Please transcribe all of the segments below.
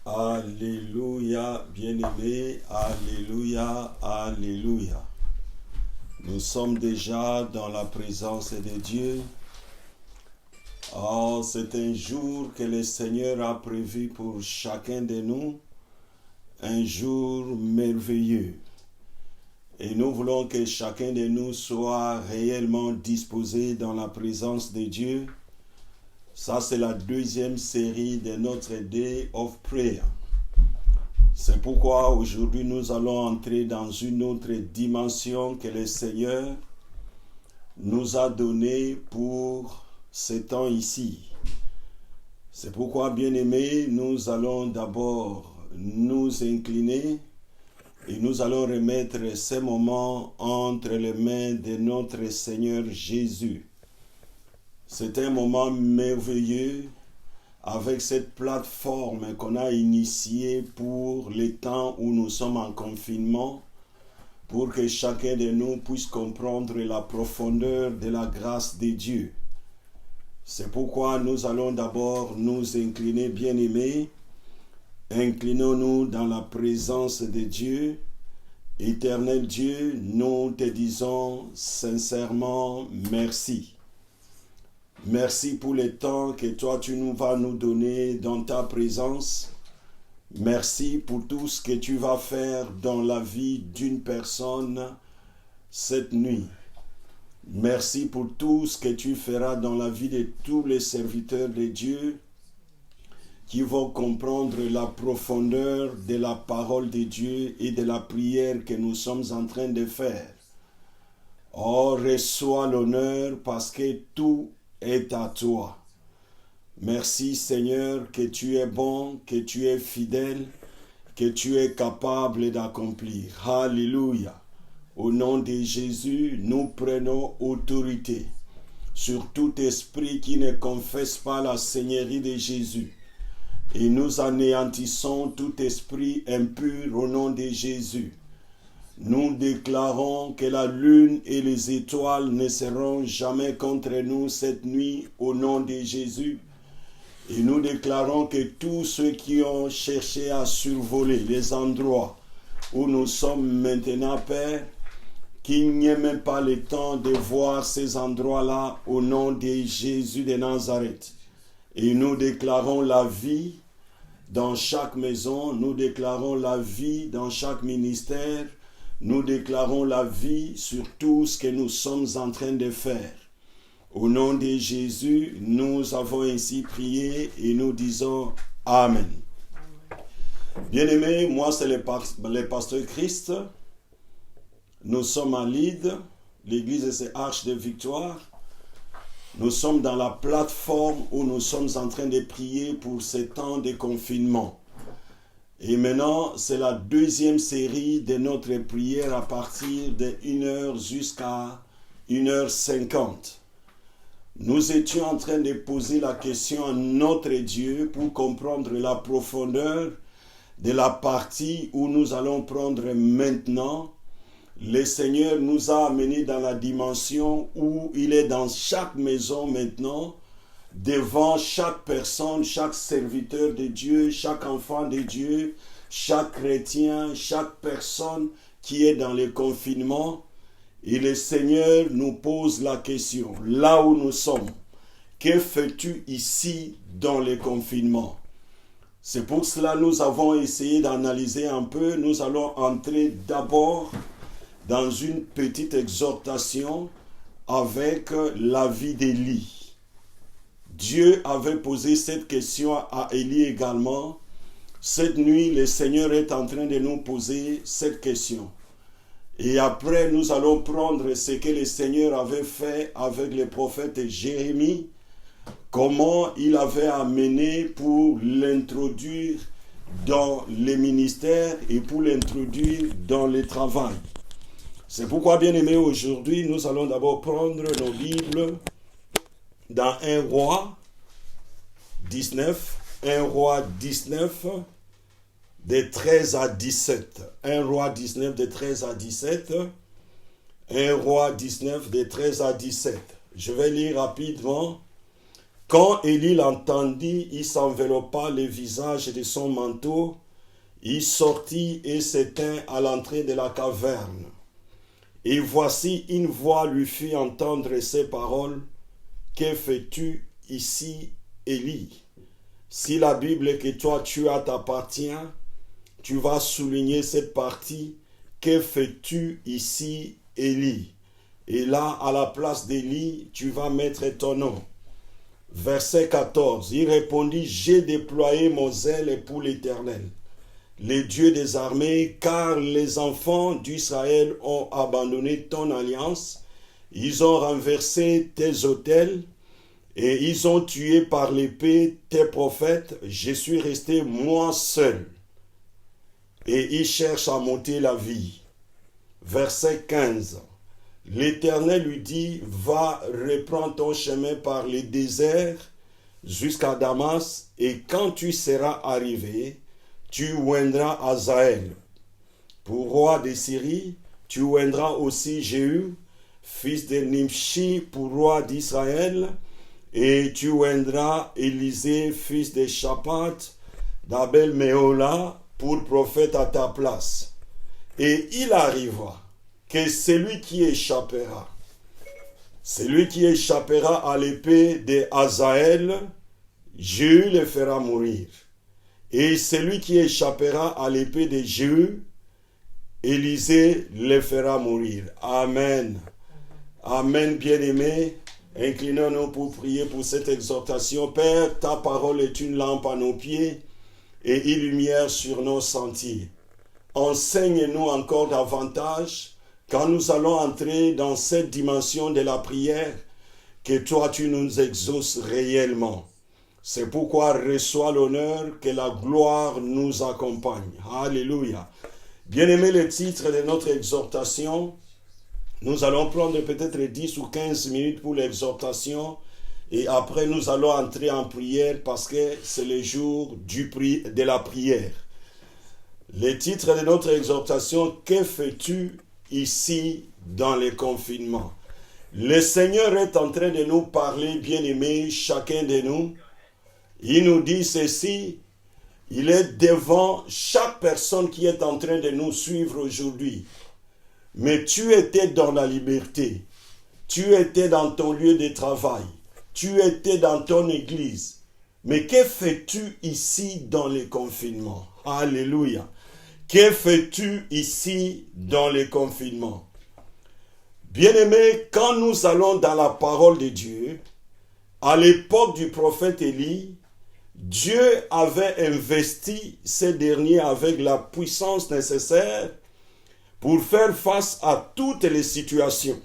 Alléluia, bien-aimés, Alléluia, Alléluia. Nous sommes déjà dans la présence de Dieu. Oh, c'est un jour que le Seigneur a prévu pour chacun de nous, un jour merveilleux. Et nous voulons que chacun de nous soit réellement disposé dans la présence de Dieu. Ça, c'est la deuxième série de notre Day of Prayer. C'est pourquoi aujourd'hui nous allons entrer dans une autre dimension que le Seigneur nous a donnée pour ce temps ici. C'est pourquoi, bien-aimés, nous allons d'abord nous incliner et nous allons remettre ces moments entre les mains de notre Seigneur Jésus. C'est un moment merveilleux avec cette plateforme qu'on a initiée pour les temps où nous sommes en confinement, pour que chacun de nous puisse comprendre la profondeur de la grâce de Dieu. C'est pourquoi nous allons d'abord nous incliner, bien-aimés. Inclinons-nous dans la présence de Dieu. Éternel Dieu, nous te disons sincèrement merci. Merci pour le temps que toi tu nous vas nous donner dans ta présence. Merci pour tout ce que tu vas faire dans la vie d'une personne cette nuit. Merci pour tout ce que tu feras dans la vie de tous les serviteurs de Dieu qui vont comprendre la profondeur de la parole de Dieu et de la prière que nous sommes en train de faire. Oh, reçois l'honneur parce que tout est à toi. Merci Seigneur que tu es bon, que tu es fidèle, que tu es capable d'accomplir. Alléluia. Au nom de Jésus, nous prenons autorité sur tout esprit qui ne confesse pas la Seigneurie de Jésus. Et nous anéantissons tout esprit impur au nom de Jésus. Nous déclarons que la lune et les étoiles ne seront jamais contre nous cette nuit au nom de Jésus. Et nous déclarons que tous ceux qui ont cherché à survoler les endroits où nous sommes maintenant, Père, qu'il n'y ait même pas le temps de voir ces endroits-là au nom de Jésus de Nazareth. Et nous déclarons la vie dans chaque maison, nous déclarons la vie dans chaque ministère, nous déclarons la vie sur tout ce que nous sommes en train de faire. Au nom de Jésus, nous avons ainsi prié et nous disons Amen. Bien-aimés, moi c'est le pasteur Christ. Nous sommes à Lide, l'église de ces Arches de Victoire. Nous sommes dans la plateforme où nous sommes en train de prier pour ce temps de confinement. Et maintenant, c'est la deuxième série de notre prière à partir de 1h jusqu'à 1h50. Nous étions en train de poser la question à notre Dieu pour comprendre la profondeur de la partie où nous allons prendre maintenant. Le Seigneur nous a amenés dans la dimension où il est dans chaque maison maintenant, devant chaque personne, chaque serviteur de Dieu, chaque enfant de Dieu, chaque chrétien, chaque personne qui est dans le confinement. Et le Seigneur nous pose la question, là où nous sommes, que fais-tu ici dans le confinement? C'est pour cela que nous avons essayé d'analyser un peu. Nous allons entrer d'abord dans une petite exhortation avec la vie d'Élie. Dieu avait posé cette question à Élie également. Cette nuit, le Seigneur est en train de nous poser cette question. Et après, nous allons prendre ce que le Seigneur avait fait avec le prophète Jérémie, comment il avait amené pour l'introduire dans les ministères et pour l'introduire dans le travail. C'est pourquoi, bien aimés, aujourd'hui, nous allons d'abord prendre nos Bibles dans 1 Roi 19, 1 Roi 19, de 13 à 17. 1 Roi 19, de 13 à 17. 1 Roi 19, de 13 à 17. Je vais lire rapidement Quand Élie l'entendit, il s'enveloppa le visage de son manteau, il sortit et s'étint à l'entrée de la caverne. Et voici une voix lui fit entendre ces paroles. Que fais-tu ici, Élie? Si la Bible que toi tu as t'appartient, tu vas souligner cette partie. Que fais-tu ici, Élie? Et là, à la place d'Élie, tu vas mettre ton nom. Verset 14, il répondit, j'ai déployé mon zèle pour l'Éternel, le Dieu des armées, car les enfants d'Israël ont abandonné ton alliance, ils ont renversé tes autels, et ils ont tué par l'épée tes prophètes, je suis resté moi seul. Et ils cherchent à monter la vie. Verset 15. L'Éternel lui dit, va reprendre ton chemin par les déserts jusqu'à Damas, et quand tu seras arrivé, tu oindras Hazaël. Pour roi de Syrie, tu oindras aussi Jéhu, fils de Nimshi, pour roi d'Israël, et tu oindras Élisée, fils de Shaphat, d'Abel Méhola, pour prophète à ta place. Et il arrivera que celui qui échappera à l'épée de Hazaël, Jéhu le fera mourir. Et celui qui échappera à l'épée de Jéhu, Élisée le fera mourir. Amen. Amen, bien-aimés. Inclinons-nous pour prier pour cette exhortation. Père, ta parole est une lampe à nos pieds et une lumière sur nos sentiers. Enseigne-nous encore davantage quand nous allons entrer dans cette dimension de la prière, que toi tu nous exauces réellement. C'est pourquoi reçois l'honneur, que la gloire nous accompagne. Alléluia. Bien-aimé, le titre de notre exhortation, nous allons prendre peut-être 10 ou 15 minutes pour l'exhortation et après nous allons entrer en prière parce que c'est le jour de la prière. Le titre de notre exhortation, que fais-tu ici dans le confinement? Le Seigneur est en train de nous parler, bien-aimés, chacun de nous. Il nous dit ceci, il est devant chaque personne qui est en train de nous suivre aujourd'hui. Mais tu étais dans la liberté, tu étais dans ton lieu de travail, tu étais dans ton église. Mais que fais-tu ici dans le confinement? Alléluia. Que fais-tu ici dans le confinement? Bien-aimés, quand nous allons dans la parole de Dieu, à l'époque du prophète Élie, Dieu avait investi ces derniers avec la puissance nécessaire pour faire face à toutes les situations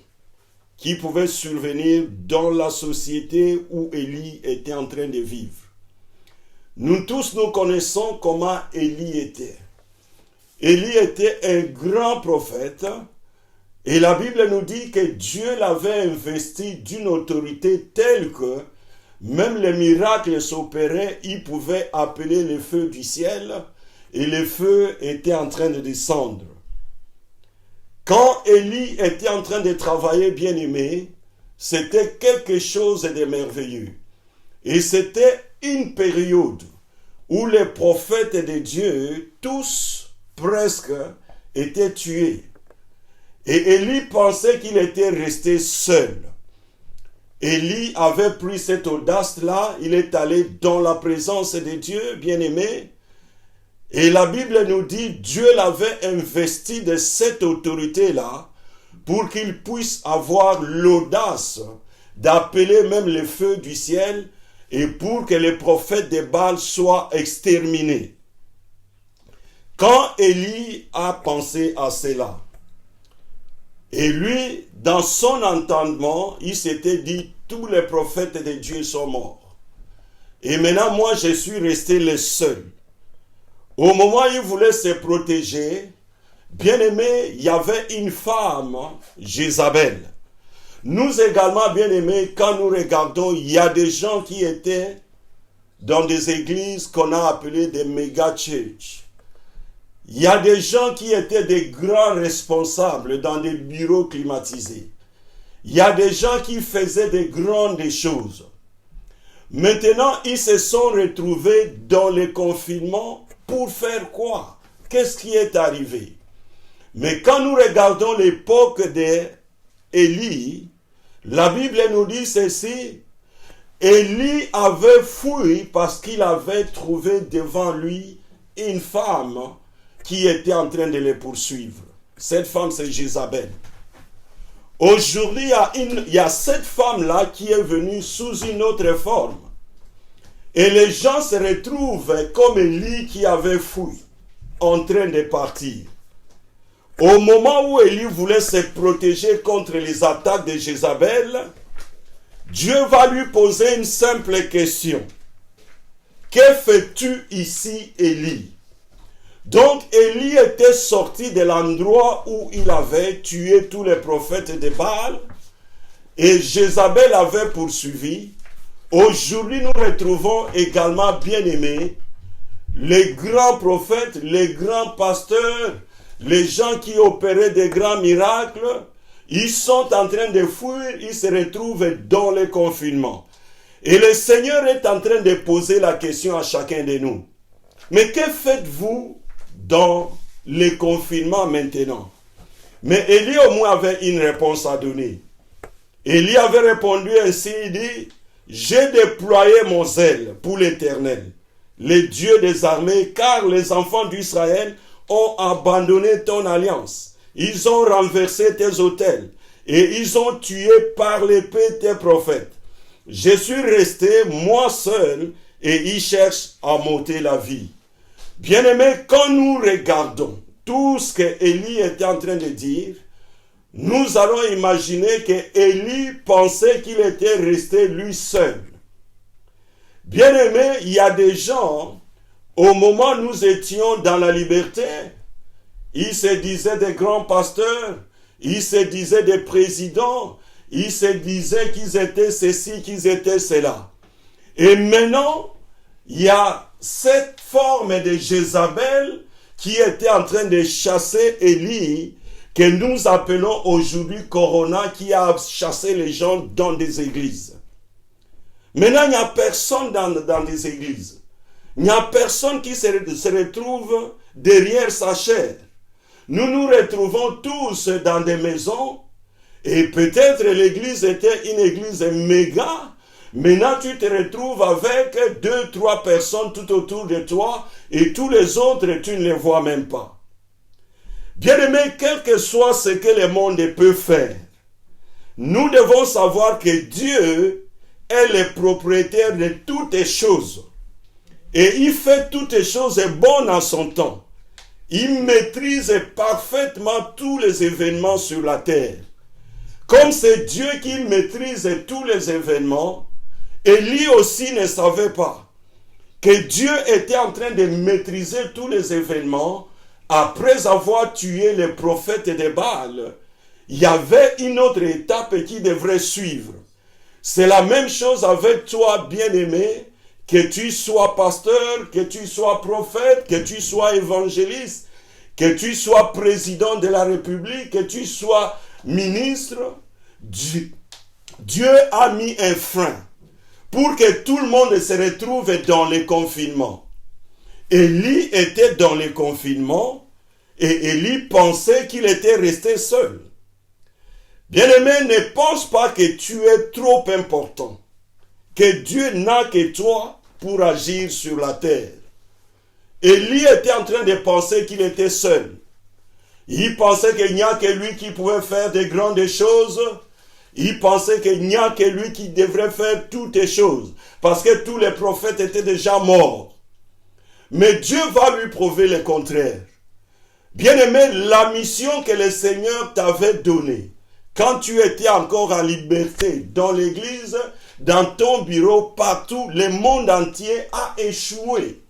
qui pouvaient survenir dans la société où Élie était en train de vivre. Nous tous, nous connaissons comment Élie était. Élie était un grand prophète et la Bible nous dit que Dieu l'avait investi d'une autorité telle que même les miracles s'opéraient, il pouvait appeler le feu du ciel et le feu était en train de descendre. Quand Élie était en train de travailler, bien-aimé, c'était quelque chose de merveilleux. Et c'était une période où les prophètes de Dieu, tous presque, étaient tués. Et Élie pensait qu'il était resté seul. Élie avait pris cette audace-là, il est allé dans la présence de Dieu, bien-aimé. Et la Bible nous dit, Dieu l'avait investi de cette autorité-là pour qu'il puisse avoir l'audace d'appeler même le feu du ciel et pour que les prophètes de Baal soient exterminés. Quand Élie a pensé à cela, et lui, dans son entendement, il s'était dit, tous les prophètes de Dieu sont morts. Et maintenant, moi, je suis resté le seul. Au moment où il voulait se protéger, bien aimé, il y avait une femme, Jézabel. Nous également, bien aimés, quand nous regardons, il y a des gens qui étaient dans des églises qu'on a appelées des méga church. Il y a des gens qui étaient des grands responsables dans des bureaux climatisés. Il y a des gens qui faisaient des grandes choses. Maintenant, ils se sont retrouvés dans le confinement pour faire quoi? Qu'est-ce qui est arrivé? Mais quand nous regardons l'époque d'Élie, la Bible nous dit ceci: Élie avait fui parce qu'il avait trouvé devant lui une femme qui était en train de le poursuivre. Cette femme, c'est Jézabel. Aujourd'hui, il y a cette femme-là qui est venue sous une autre forme. Et les gens se retrouvent comme Élie qui avait fui, en train de partir. Au moment où Élie voulait se protéger contre les attaques de Jézabel, Dieu va lui poser une simple question. Que fais-tu ici, Élie? Donc Élie était sorti de l'endroit où il avait tué tous les prophètes de Baal et Jézabel avait poursuivi. Aujourd'hui, nous retrouvons également, bien-aimés, les grands prophètes, les grands pasteurs, les gens qui opéraient des grands miracles. Ils sont en train de fuir, ils se retrouvent dans le confinement. Et le Seigneur est en train de poser la question à chacun de nous. Mais que faites-vous dans le confinement maintenant? Mais Élie au moins avait une réponse à donner. Élie avait répondu ainsi, il dit: j'ai déployé mon zèle pour l'Éternel, le Dieu des armées, car les enfants d'Israël ont abandonné ton alliance. Ils ont renversé tes autels et ils ont tué par l'épée tes prophètes. Je suis resté, moi seul, et ils cherchent à m'ôter la vie. Bien-aimés, quand nous regardons tout ce que Élie était en train de dire, nous allons imaginer que Élie pensait qu'il était resté lui seul. Bien-aimés, il y a des gens, au moment où nous étions dans la liberté, ils se disaient des grands pasteurs, ils se disaient des présidents, ils se disaient qu'ils étaient ceci, qu'ils étaient cela. Et maintenant, il y a cette forme de Jézabel qui était en train de chasser Élie, que nous appelons aujourd'hui Corona, qui a chassé les gens dans des églises. Maintenant, il n'y a personne dans des églises. Il n'y a personne qui se retrouve derrière sa chair. Nous nous retrouvons tous dans des maisons et peut-être l'église était une église méga. Maintenant, tu te retrouves avec 2-3 personnes tout autour de toi et tous les autres, tu ne les vois même pas. Bien-aimé, quel que soit ce que le monde peut faire, nous devons savoir que Dieu est le propriétaire de toutes les choses. Et il fait toutes les choses bonnes en son temps. Il maîtrise parfaitement tous les événements sur la terre. Comme c'est Dieu qui maîtrise tous les événements, Élie aussi ne savait pas que Dieu était en train de maîtriser tous les événements. Après avoir tué les prophètes de Baal, il y avait une autre étape qui devrait suivre. C'est la même chose avec toi, bien-aimé, que tu sois pasteur, que tu sois prophète, que tu sois évangéliste, que tu sois président de la République, que tu sois ministre. Dieu a mis un frein pour que tout le monde se retrouve dans le confinement. Élie était dans le confinement et Élie pensait qu'il était resté seul. Bien-aimé, ne pense pas que tu es trop important, que Dieu n'a que toi pour agir sur la terre. Élie était en train de penser qu'il était seul. Il pensait qu'il n'y a que lui qui pouvait faire de grandes choses. Il pensait qu'il n'y a que lui qui devrait faire toutes les choses, parce que tous les prophètes étaient déjà morts. Mais Dieu va lui prouver le contraire. Bien-aimé, la mission que le Seigneur t'avait donnée, quand tu étais encore en liberté, dans l'église, dans ton bureau, partout, le monde entier a échoué.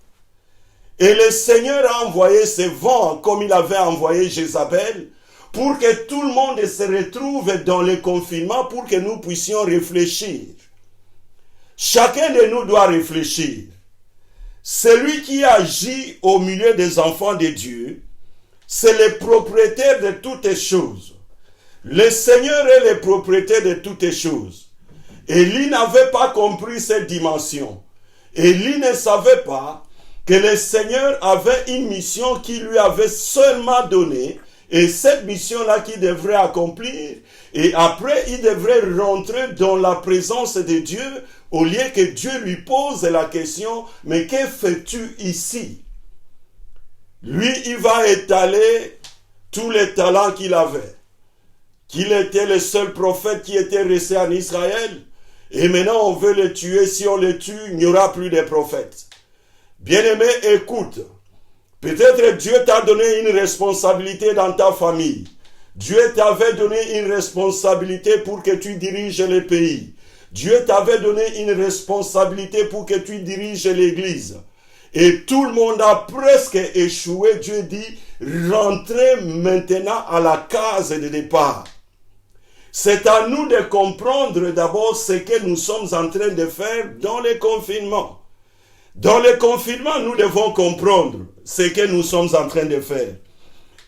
Et le Seigneur a envoyé ce vent, comme il avait envoyé Jézabel, pour que tout le monde se retrouve dans le confinement, pour que nous puissions réfléchir. Chacun de nous doit réfléchir. Celui qui agit au milieu des enfants de Dieu, c'est le propriétaire de toutes les choses. Le Seigneur est le propriétaire de toutes les choses. Élie n'avait pas compris cette dimension. Élie ne savait pas que le Seigneur avait une mission qui lui avait seulement donnée, et cette mission-là qu'il devrait accomplir, et après il devrait rentrer dans la présence de Dieu, au lieu que Dieu lui pose la question, mais que fais-tu ici? Lui, il va étaler tous les talents qu'il avait, qu'il était le seul prophète qui était resté en Israël, et maintenant on veut le tuer. Si on le tue, il n'y aura plus de prophètes. Bien-aimé, écoute, peut-être Dieu t'a donné une responsabilité dans ta famille. Dieu t'avait donné une responsabilité pour que tu diriges le pays. Dieu t'avait donné une responsabilité pour que tu diriges l'église. Et tout le monde a presque échoué. Dieu dit, rentrez maintenant à la case de départ. C'est à nous de comprendre d'abord ce que nous sommes en train de faire dans le confinement. Dans le confinement, nous devons comprendre ce que nous sommes en train de faire.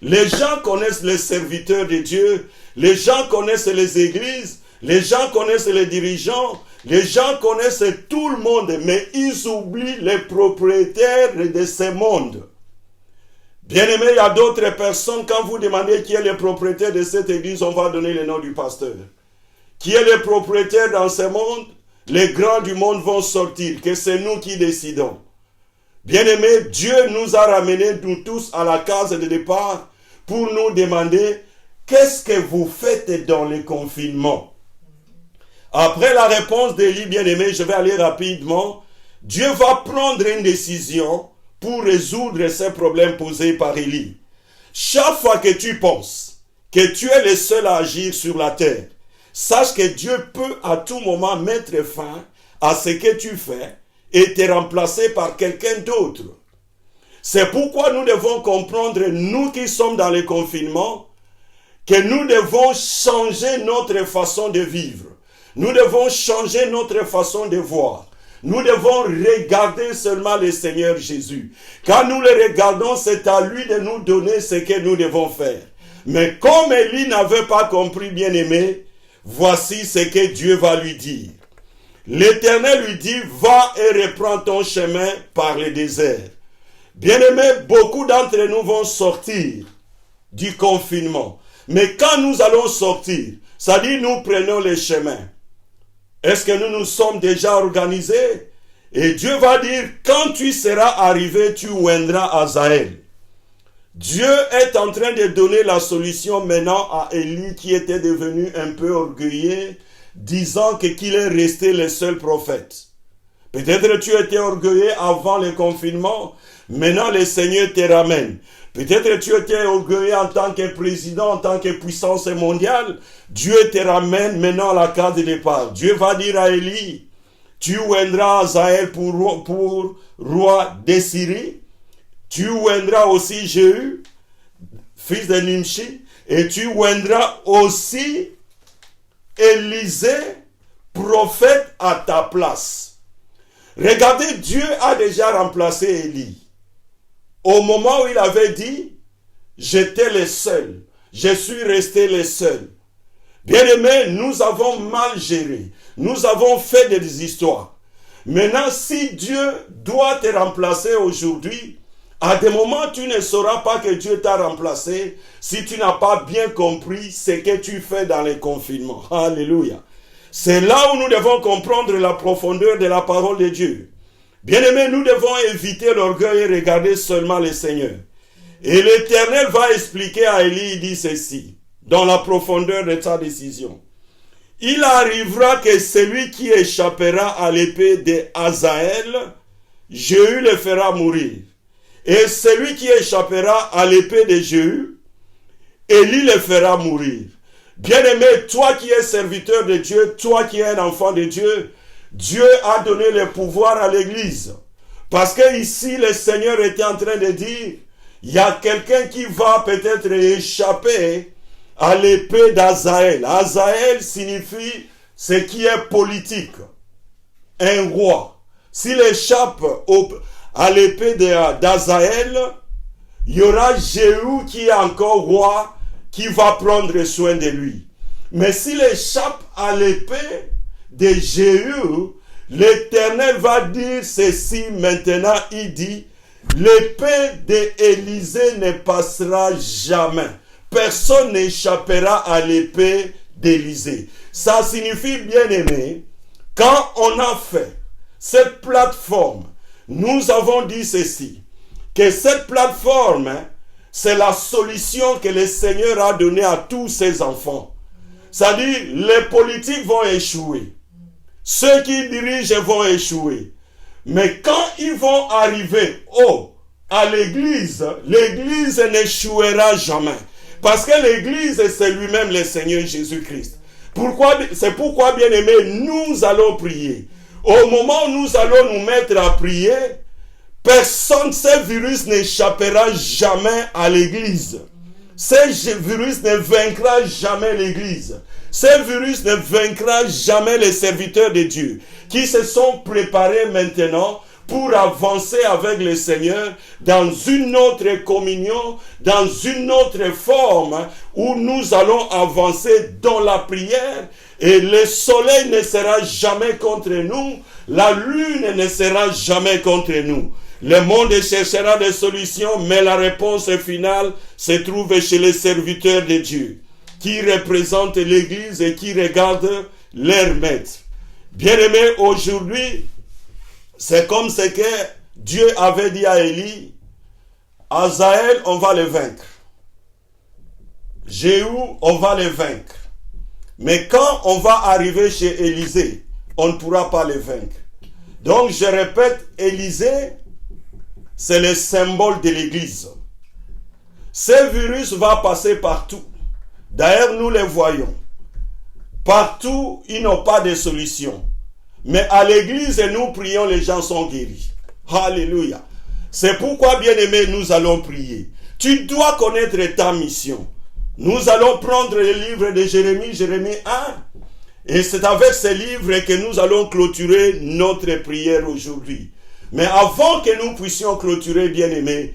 Les gens connaissent les serviteurs de Dieu, les gens connaissent les églises, les gens connaissent les dirigeants, les gens connaissent tout le monde, mais ils oublient les propriétaires de ce monde. Bien aimé, il y a d'autres personnes, quand vous demandez qui est le propriétaire de cette église, on va donner le nom du pasteur. Qui est le propriétaire dans ce monde? Les grands du monde vont sortir, que c'est nous qui décidons. Bien aimé, Dieu nous a ramenés, nous tous, à la case de départ pour nous demander qu'est-ce que vous faites dans le confinement. Après la réponse d'Élie, bien aimé, je vais aller rapidement. Dieu va prendre une décision pour résoudre ces problèmes posés par Élie. Chaque fois que tu penses que tu es le seul à agir sur la terre, sache que Dieu peut à tout moment mettre fin à ce que tu fais et te remplacer par quelqu'un d'autre. C'est pourquoi nous devons comprendre, nous qui sommes dans le confinement, que nous devons changer notre façon de vivre. Nous devons changer notre façon de voir. Nous devons regarder seulement le Seigneur Jésus. Quand nous le regardons, c'est à lui de nous donner ce que nous devons faire. Mais comme Élie n'avait pas compris, bien aimé, voici ce que Dieu va lui dire. L'Éternel lui dit, va et reprends ton chemin par le désert. Bien-aimé, beaucoup d'entre nous vont sortir du confinement. Mais quand nous allons sortir, ça dit nous prenons les chemins. Est-ce que nous nous sommes déjà organisés? Et Dieu va dire, quand tu seras arrivé, tu oindras Azaël. Dieu est en train de donner la solution maintenant à Élie qui était devenu un peu orgueilleux, disant qu'il est resté le seul prophète. Peut-être tu étais orgueilleux avant le confinement, maintenant le Seigneur te ramène. Peut-être tu étais orgueilleux en tant que président, en tant que puissance mondiale, Dieu te ramène maintenant à la case de départ. Dieu va dire à Élie, tu oindras Azaël pour roi de Syrie, tu oindras aussi Jéhu, fils de Nimshi, et tu oindras aussi Élisée, prophète à ta place. Regardez, Dieu a déjà remplacé Élie. Au moment où il avait dit, j'étais le seul, je suis resté le seul. Bien-aimés, nous avons mal géré, nous avons fait des histoires. Maintenant, si Dieu doit te remplacer aujourd'hui, à des moments, tu ne sauras pas que Dieu t'a remplacé si tu n'as pas bien compris ce que tu fais dans les confinements. Alléluia. C'est là où nous devons comprendre la profondeur de la parole de Dieu. Bien-aimés, nous devons éviter l'orgueil et regarder seulement le Seigneur. Et l'Éternel va expliquer à Élie, il dit ceci, dans la profondeur de sa décision. Il arrivera que celui qui échappera à l'épée d'Azaël, Jéhu le fera mourir. Et celui qui échappera à l'épée de Jéhu, Élie le fera mourir. Bien-aimé, toi qui es serviteur de Dieu, toi qui es un enfant de Dieu, Dieu a donné le pouvoir à l'église. Parce que ici, le Seigneur était en train de dire, il y a quelqu'un qui va peut-être échapper à l'épée d'Azaël. Azaël signifie ce qui est politique. Un roi. S'il échappe à l'épée d'Azaël, il y aura Jéhu qui est encore roi, qui va prendre soin de lui. Mais s'il échappe à l'épée de Jéhu, l'Éternel va dire ceci maintenant, il dit, l'épée d'Élisée ne passera jamais. Personne n'échappera à l'épée d'Élisée. Ça signifie, bien aimé, quand on a fait cette plateforme, nous avons dit ceci, que cette plateforme, c'est la solution que le Seigneur a donnée à tous ses enfants. C'est-à-dire, les politiques vont échouer. Ceux qui dirigent vont échouer. Mais quand ils vont arriver à l'église, l'église n'échouera jamais. Parce que l'église, c'est lui-même le Seigneur Jésus-Christ. C'est pourquoi, bien aimé, nous allons prier. Au moment où nous allons nous mettre à prier, personne, ce virus n'échappera jamais à l'église. Ce virus ne vaincra jamais l'église. Ce virus ne vaincra jamais les serviteurs de Dieu qui se sont préparés maintenant pour avancer avec le Seigneur dans une autre communion, dans une autre forme où nous allons avancer dans la prière et le soleil ne sera jamais contre nous, la lune ne sera jamais contre nous. Le monde cherchera des solutions, mais la réponse finale se trouve chez les serviteurs de Dieu qui représentent l'Église et qui regardent leur maître. Bien-aimés, aujourd'hui, c'est comme ce que Dieu avait dit à Élie, Azaël, on va le vaincre. Jéhu, on va le vaincre. Mais quand on va arriver chez Élisée, on ne pourra pas le vaincre. Donc, je répète, Élisée, c'est le symbole de l'Église. Ce virus va passer partout. D'ailleurs, nous les voyons. Partout, ils n'ont pas de solution. Mais à l'église, nous prions, les gens sont guéris. Alléluia. C'est pourquoi, bien-aimés, nous allons prier. Tu dois connaître ta mission. Nous allons prendre le livre de Jérémie, Jérémie 1. Et c'est avec ce livre que nous allons clôturer notre prière aujourd'hui. Mais avant que nous puissions clôturer, bien-aimés,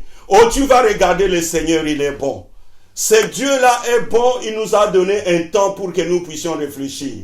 tu vas regarder le Seigneur, il est bon. Ce Dieu-là est bon, il nous a donné un temps pour que nous puissions réfléchir.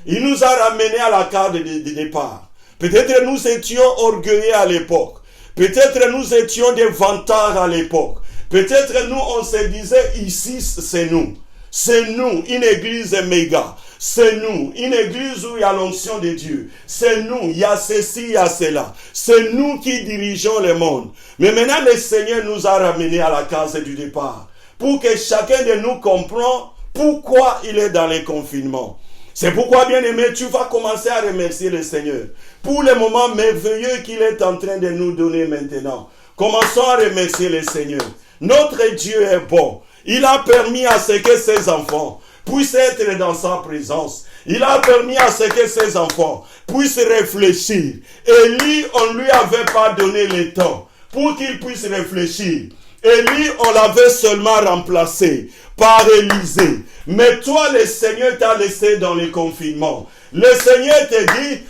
Il nous a ramenés à la carte de départ. Peut-être nous étions orgueilleux à l'époque. Peut-être nous étions des vantards à l'époque. Peut-être nous, on se disait, ici, c'est nous. C'est nous, une église méga. C'est nous, une église où il y a l'onction de Dieu. C'est nous, il y a ceci, il y a cela. C'est nous qui dirigeons le monde. Mais maintenant, le Seigneur nous a ramenés à la case du départ. Pour que chacun de nous comprenne pourquoi il est dans les confinements. C'est pourquoi, bien-aimé, tu vas commencer à remercier le Seigneur pour le moment merveilleux qu'il est en train de nous donner maintenant. Commençons à remercier le Seigneur. Notre Dieu est bon. Il a permis à ce que ses enfants puissent être dans sa présence. Il a permis à ce que ses enfants puissent réfléchir. Élie, on ne lui avait pas donné le temps pour qu'il puisse réfléchir. Élie, on l'avait seulement remplacé par Élisée. Mais toi, le Seigneur t'a laissé dans les confinements. Le Seigneur te dit,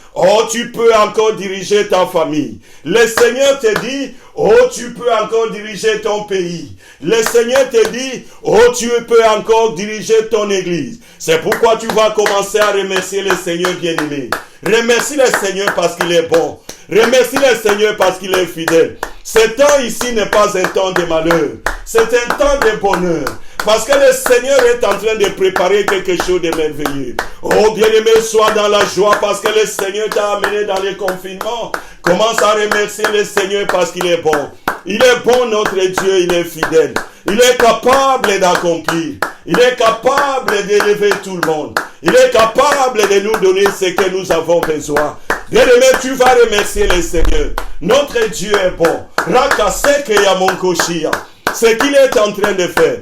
tu peux encore diriger ta famille. Le Seigneur te dit, tu peux encore diriger ton pays. Le Seigneur te dit, tu peux encore diriger ton église. C'est pourquoi tu vas commencer à remercier le Seigneur bien-aimé. Remercie le Seigneur parce qu'il est bon. Remercie le Seigneur parce qu'il est fidèle. Ce temps ici n'est pas un temps de malheur. C'est un temps de bonheur. Parce que le Seigneur est en train de préparer quelque chose de merveilleux. Bien-aimé, sois dans la joie parce que le Seigneur t'a amené dans les confinements. Commence à remercier le Seigneur parce qu'il est bon. Il est bon, notre Dieu, il est fidèle. Il est capable d'accomplir. Il est capable d'élever tout le monde. Il est capable de nous donner ce que nous avons besoin. Bien-aimé, tu vas remercier le Seigneur. Notre Dieu est bon. Rakaseke ya monkoshia. Ce qu'il est en train de faire.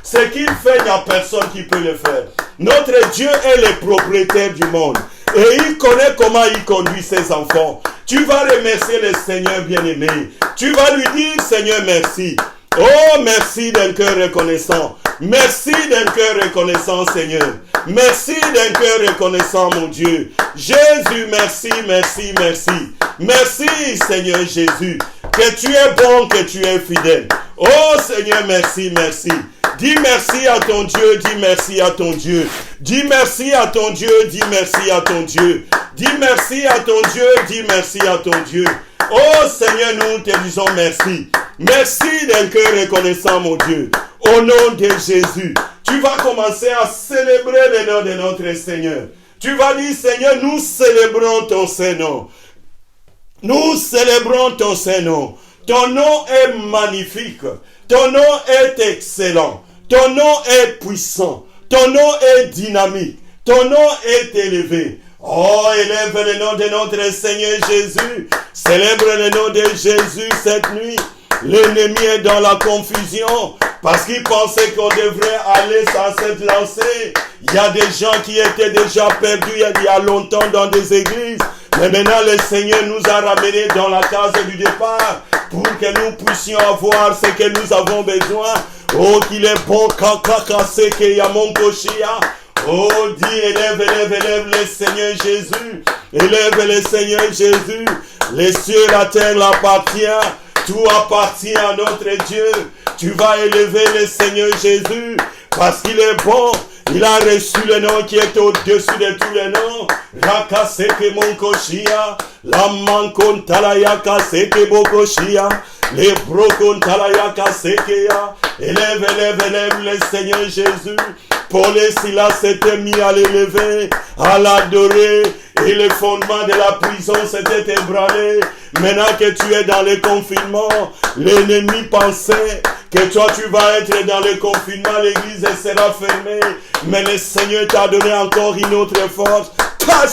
Ce qu'il fait, il n'y a personne qui peut le faire. Notre Dieu est le propriétaire du monde. Et il connaît comment il conduit ses enfants. Tu vas remercier le Seigneur bien-aimé. Tu vas lui dire, Seigneur, merci. Oh, merci d'un cœur reconnaissant. Merci d'un cœur reconnaissant, Seigneur. Merci d'un cœur reconnaissant, mon Dieu. Jésus, merci, merci, merci. Merci, Seigneur Jésus. Que tu es bon, que tu es fidèle. Oh, Seigneur, merci, merci. Dis merci à ton Dieu, dis merci à ton Dieu. Dis merci à ton Dieu, dis merci à ton Dieu. Dis merci à ton Dieu, dis merci à ton Dieu. Oh Seigneur, nous te disons merci. Merci d'un cœur reconnaissant, mon Dieu. Au nom de Jésus, tu vas commencer à célébrer le nom de notre Seigneur. Tu vas dire, Seigneur, nous célébrons ton Saint-Nom. Nous célébrons ton Saint-Nom. Ton nom est magnifique. Ton nom est excellent. Ton nom est puissant. Ton nom est dynamique. Ton nom est élevé. Oh, élève le nom de notre Seigneur Jésus. Célèbre le nom de Jésus cette nuit. L'ennemi est dans la confusion parce qu'il pensait qu'on devrait aller sans s'être lancé. Il y a des gens qui étaient déjà perdus il y a longtemps dans des églises. Mais maintenant le Seigneur nous a ramenés dans la case du départ pour que nous puissions avoir ce que nous avons besoin. Oh, qu'il est bon, kakakase ke ya mon koshia. Oh, dis, élève le Seigneur Jésus. Élève le Seigneur Jésus. Les cieux et la terre l'appartiennent. Tout appartient à notre Dieu. Tu vas élever le Seigneur Jésus parce qu'il est bon. Il a reçu le nom qui est au-dessus de tous les noms. Rakaseke monkoshia. La mankontalayaka seke bokoshia. Les brokontalayaka. Élève le Seigneur Jésus. Paul et Silas s'étaient mis à l'élever, à l'adorer, et le fondement de la prison s'était ébranlé. Maintenant que tu es dans le confinement, l'ennemi pensait que toi tu vas être dans le confinement, l'église sera fermée. Mais le Seigneur t'a donné encore une autre force. Le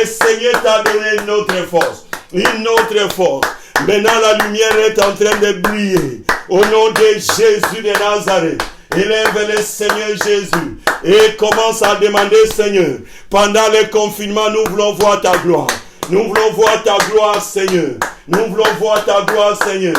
Seigneur t'a donné une autre force. Une autre force. Maintenant la lumière est en train de briller. Au nom de Jésus de Nazareth. Élève le Seigneur Jésus et commence à demander, Seigneur, pendant le confinement, nous voulons voir ta gloire. Nous voulons voir ta gloire, Seigneur. Nous voulons voir ta gloire, Seigneur.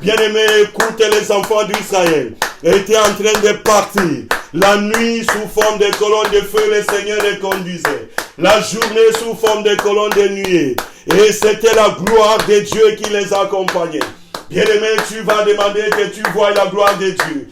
Bien-aimés, écoute, les enfants d'Israël étaient en train de partir. La nuit, sous forme de colonne de feu, le Seigneur les conduisait. La journée, sous forme de colonne de nuée. Et c'était la gloire de Dieu qui les accompagnait. Bien-aimés, tu vas demander que tu vois la gloire de Dieu.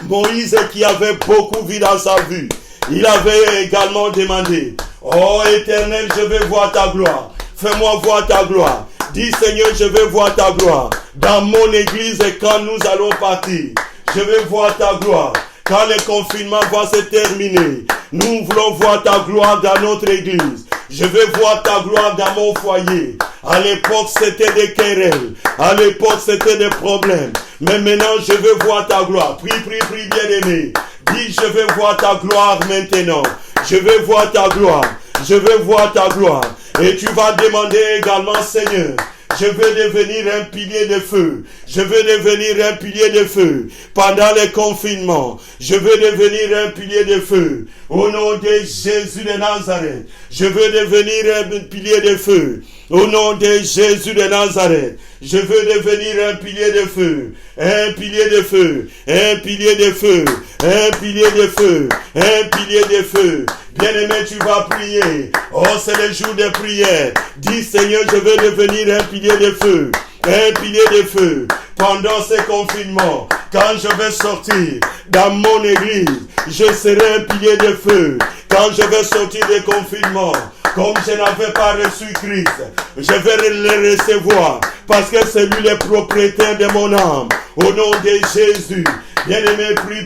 Moïse qui avait beaucoup vu dans sa vue, il avait également demandé, oh Éternel, je veux voir ta gloire, fais-moi voir ta gloire. Dis Seigneur, je veux voir ta gloire dans mon église et quand nous allons partir, je veux voir ta gloire. Quand le confinement va se terminer, nous voulons voir ta gloire dans notre église. Je veux voir ta gloire dans mon foyer. À l'époque, c'était des querelles. À l'époque, c'était des problèmes. Mais maintenant, je veux voir ta gloire. Prie, bien-aimé. Dis, je veux voir ta gloire maintenant. Je veux voir ta gloire. Je veux voir ta gloire. Et tu vas demander également, Seigneur, je veux devenir un pilier de feu. Je veux devenir un pilier de feu. Pendant le confinement, je veux devenir un pilier de feu. Au nom de Jésus de Nazareth, je veux devenir un pilier de feu. Au nom de Jésus de Nazareth, je veux devenir un pilier de feu. Un pilier de feu. Un pilier de feu. Un pilier de feu. Un pilier de feu. Bien-aimé, tu vas prier. Oh, c'est le jour de prière. Dis, Seigneur, je veux devenir un pilier de feu. Un pilier de feu. Pendant ce confinement, quand je vais sortir dans mon église, je serai un pilier de feu. Quand je vais sortir du confinement, comme je n'avais pas reçu Christ, je vais le recevoir parce que c'est lui le propriétaire de mon âme. Au nom de Jésus. Bien-aimé, prie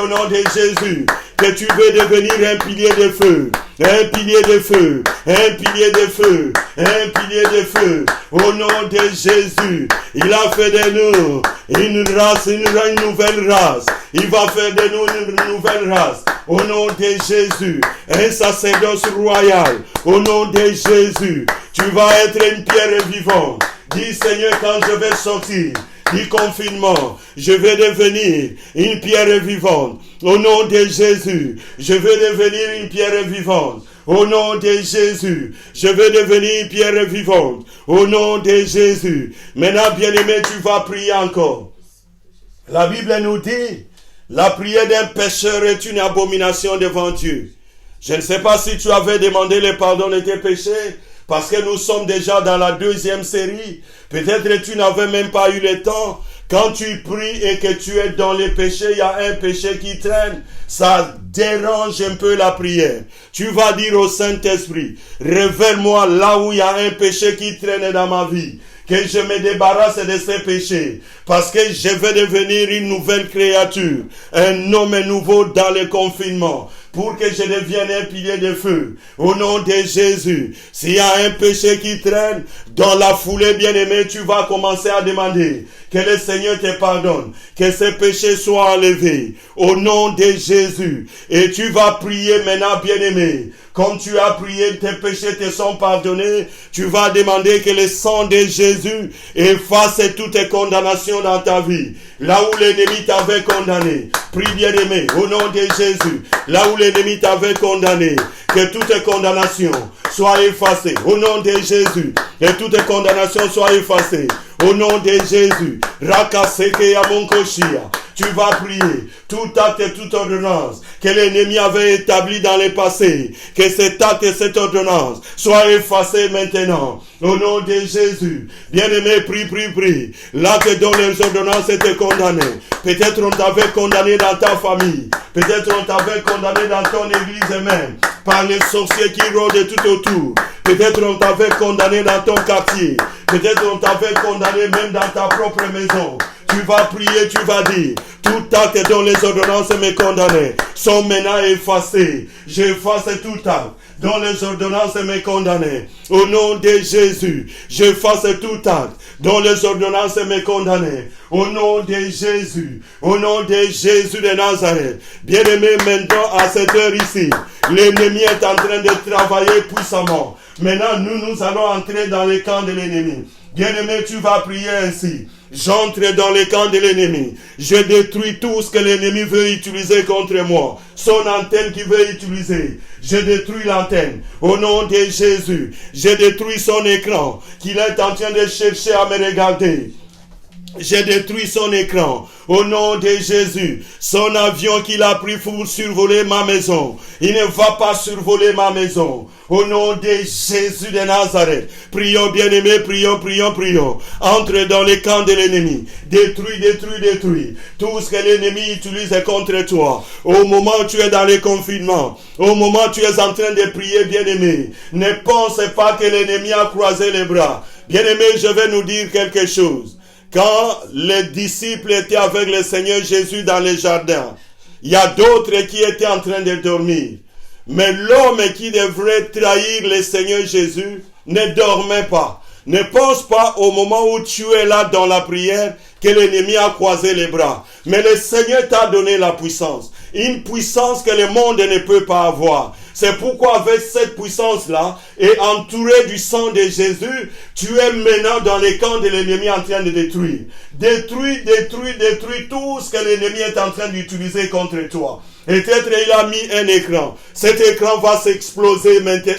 au nom de Jésus. Que tu veux devenir un pilier de feu. Un pilier de feu. Un pilier de feu. Un pilier de feu. Au nom de Jésus. Il a fait de nous une race, une nouvelle race. Il va faire de nous une nouvelle race. Au nom de Jésus. Un sacerdoce royal. Au nom de Jésus. Tu vas être une pierre vivante. Dis Seigneur, quand je vais sortir du confinement, je vais devenir une pierre vivante. Au nom de Jésus, je vais devenir une pierre vivante. Au nom de Jésus, je vais devenir une pierre vivante. Au nom de Jésus. Maintenant, bien-aimé, tu vas prier encore. La Bible nous dit, la prière d'un pécheur est une abomination devant Dieu. Je ne sais pas si tu avais demandé le pardon de tes péchés, parce que nous sommes déjà dans la 2e série. Peut-être tu n'avais même pas eu le temps, Quand tu pries et que tu es dans les péchés, il y a un péché qui traîne, ça dérange un peu la prière. Tu vas dire au Saint-Esprit, révèle-moi là où il y a un péché qui traîne dans ma vie, que je me débarrasse de ces péchés, parce que je vais devenir une nouvelle créature, un homme nouveau dans le confinement, pour que je devienne un pilier de feu. Au nom de Jésus, s'il y a un péché qui traîne, dans la foulée bien-aimée, tu vas commencer à demander que le Seigneur te pardonne, que ces péchés soient enlevés, au nom de Jésus. Et tu vas prier maintenant, bien-aimé. Comme tu as prié, tes péchés te sont pardonnés, tu vas demander que le sang de Jésus efface toutes condamnations dans ta vie. Là où l'ennemi t'avait condamné, prie bien-aimé, au nom de Jésus. Là où l'ennemi t'avait condamné, que toutes condamnations soient effacées, au nom de Jésus. Que toutes condamnations soient effacées, au nom de Jésus. Rakaseke ya monkoshia. Tu vas prier tout acte et toute ordonnance que l'ennemi avait établi dans le passé, que cet acte et cette ordonnance soient effacés maintenant. Au nom de Jésus. Bien-aimé, prie. L'acte dont les ordonnances étaient condamnées. Peut-être on t'avait condamné dans ta famille. Peut-être on t'avait condamné dans ton église même. Par les sorciers qui rôdent tout autour. Peut-être on t'avait condamné dans ton quartier. Peut-être on t'avait condamné même dans ta propre maison. Tu vas prier, tu vas dire, tout acte dont les ordonnances me condamnaient sont maintenant effacés. J'efface tout acte dont les ordonnances me condamnaient. Au nom de Jésus, j'efface tout acte dont les ordonnances me condamnaient. Au nom de Jésus, au nom de Jésus de Nazareth. Bien-aimé, maintenant à cette heure ici, l'ennemi est en train de travailler puissamment. Maintenant, nous allons entrer dans le camp de l'ennemi. Bien-aimé, tu vas prier ainsi. J'entre dans le camp de l'ennemi. Je détruis tout ce que l'ennemi veut utiliser contre moi. Son antenne qu'il veut utiliser. Je détruis l'antenne. Au nom de Jésus. Je détruis son écran qu'il est en train de chercher à me regarder. J'ai détruit son écran. Au nom de Jésus. Son avion qu'il a pris pour survoler ma maison. Il ne va pas survoler ma maison. Au nom de Jésus de Nazareth. Prions, bien-aimés, prions. Entre dans le camp de l'ennemi. Détruis. Tout ce que l'ennemi utilise contre toi. Au moment où tu es dans le confinement. Au moment où tu es en train de prier, bien-aimé. Ne pense pas que l'ennemi a croisé les bras. Bien-aimé, je vais nous dire quelque chose. Quand les disciples étaient avec le Seigneur Jésus dans le jardin, il y a d'autres qui étaient en train de dormir. Mais l'homme qui devrait trahir le Seigneur Jésus ne dormait pas. Ne pense pas au moment où tu es là dans la prière que l'ennemi a croisé les bras. Mais le Seigneur t'a donné la puissance. Une puissance que le monde ne peut pas avoir. C'est pourquoi avec cette puissance-là, et entouré du sang de Jésus, tu es maintenant dans les camps de l'ennemi en train de détruire. Détruis tout ce que l'ennemi est en train d'utiliser contre toi. Et peut-être il a mis un écran. Cet écran va s'exploser maintenant.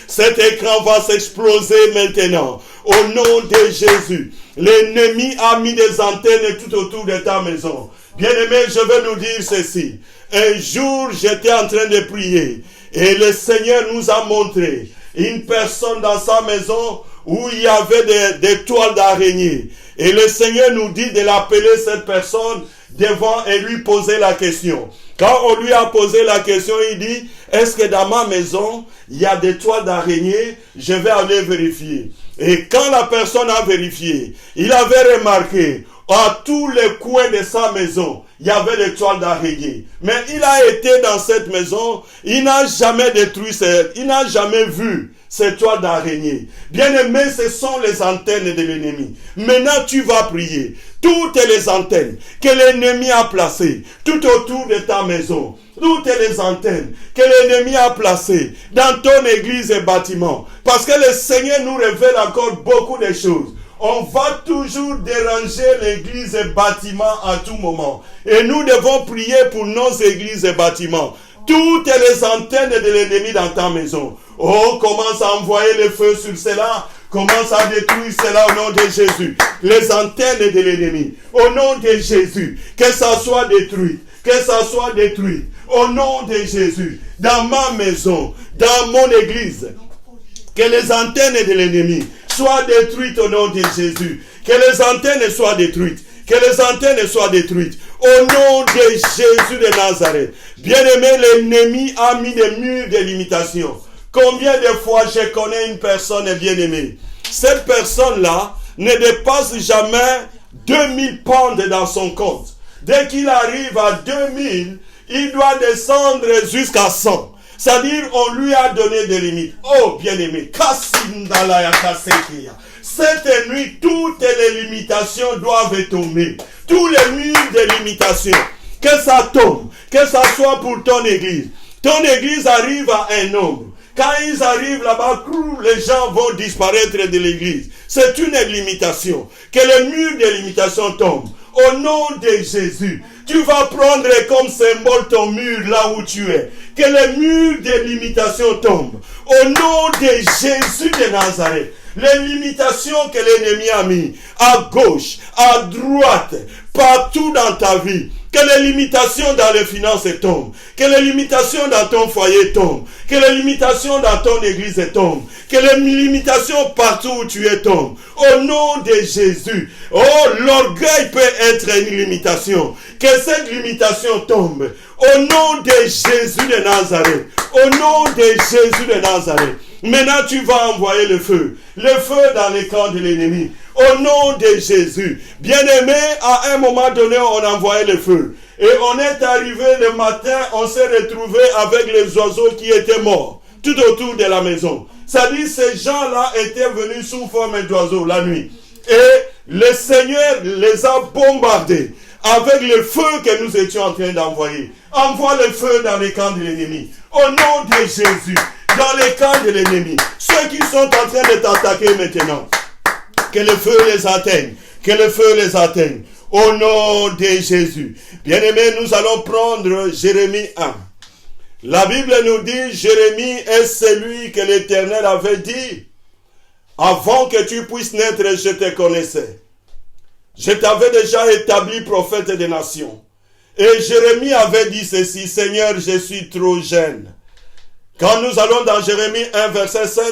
Cet écran va s'exploser maintenant. Au nom de Jésus. L'ennemi a mis des antennes tout autour de ta maison. Bien-aimé, je vais nous dire ceci. Un jour, j'étais en train de prier. Et le Seigneur nous a montré une personne dans sa maison où il y avait des toiles d'araignée. Et le Seigneur nous dit de l'appeler cette personne devant et lui poser la question. Quand on lui a posé la question, il dit, est-ce que dans ma maison, il y a des toiles d'araignée? Je vais aller vérifier. Et quand la personne a vérifié, il avait remarqué à tous les coins de sa maison, il y avait des toiles d'araignée. Mais il a été dans cette maison, il n'a jamais détruit, il n'a jamais vu ces toiles d'araignée. Bien-aimé, ce sont les antennes de l'ennemi. Maintenant, tu vas prier. Toutes les antennes que l'ennemi a placées tout autour de ta maison, toutes les antennes que l'ennemi a placées dans ton église et bâtiment. Parce que le Seigneur nous révèle encore beaucoup de choses. On va toujours déranger l'église et bâtiment à tout moment. Et nous devons prier pour nos églises et bâtiments. Toutes les antennes de l'ennemi dans ta maison. Oh, commence à envoyer le feu sur cela. Commence à détruire cela au nom de Jésus. Les antennes de l'ennemi. Au nom de Jésus. Que ça soit détruit. Que ça soit détruit. Au nom de Jésus. Dans ma maison. Dans mon église. Que les antennes de l'ennemi soient détruites au nom de Jésus. Que les antennes soient détruites. Que les antennes soient détruites. Au nom de Jésus de Nazareth. Bien-aimé, l'ennemi a mis des murs de limitation. Combien de fois je connais une personne bien-aimée? Cette personne-là ne dépasse jamais 2000 pounds dans son compte. Dès qu'il arrive à 2000, il doit descendre jusqu'à 100. C'est-à-dire, on lui a donné des limites. Oh, bien-aimé, cette nuit, toutes les limitations doivent tomber. Tous les murs de limitation. Que ça tombe. Que ça soit pour ton église. Ton église arrive à un nombre. Quand ils arrivent là-bas, les gens vont disparaître de l'église. C'est une limitation. Que les murs de limitation tombent. Au nom de Jésus, tu vas prendre comme symbole ton mur là où tu es. Que les murs de limitation tombent. Au nom de Jésus de Nazareth. Les limitations que l'ennemi a mis à gauche, à droite, partout dans ta vie. Que les limitations dans les finances tombent. Que les limitations dans ton foyer tombent. Que les limitations dans ton église tombent. Que les limitations partout où tu es tombent. Au nom de Jésus. Oh, l'orgueil peut être une limitation. Que cette limitation tombe. Au nom de Jésus de Nazareth. Au nom de Jésus de Nazareth. Maintenant, tu vas envoyer le feu. Le feu dans les camps de l'ennemi. Au nom de Jésus. Bien-aimé, à un moment donné, on envoyait le feu. Et on est arrivé le matin, on s'est retrouvé avec les oiseaux qui étaient morts. Tout autour de la maison. C'est-à-dire, ces gens-là étaient venus sous forme d'oiseaux la nuit. Et le Seigneur les a bombardés avec le feu que nous étions en train d'envoyer. Envoie le feu dans les camps de l'ennemi. Au nom de Jésus. Dans les camps de l'ennemi. Ceux qui sont en train de t'attaquer maintenant. Que le feu les atteigne. Que le feu les atteigne. Au nom de Jésus. Bien-aimés, nous allons prendre Jérémie 1. La Bible nous dit, Jérémie est celui que l'Éternel avait dit, avant que tu puisses naître, je te connaissais. Je t'avais déjà établi prophète des nations. Et Jérémie avait dit ceci, Seigneur, je suis trop jeune. Quand nous allons dans Jérémie 1, verset 7,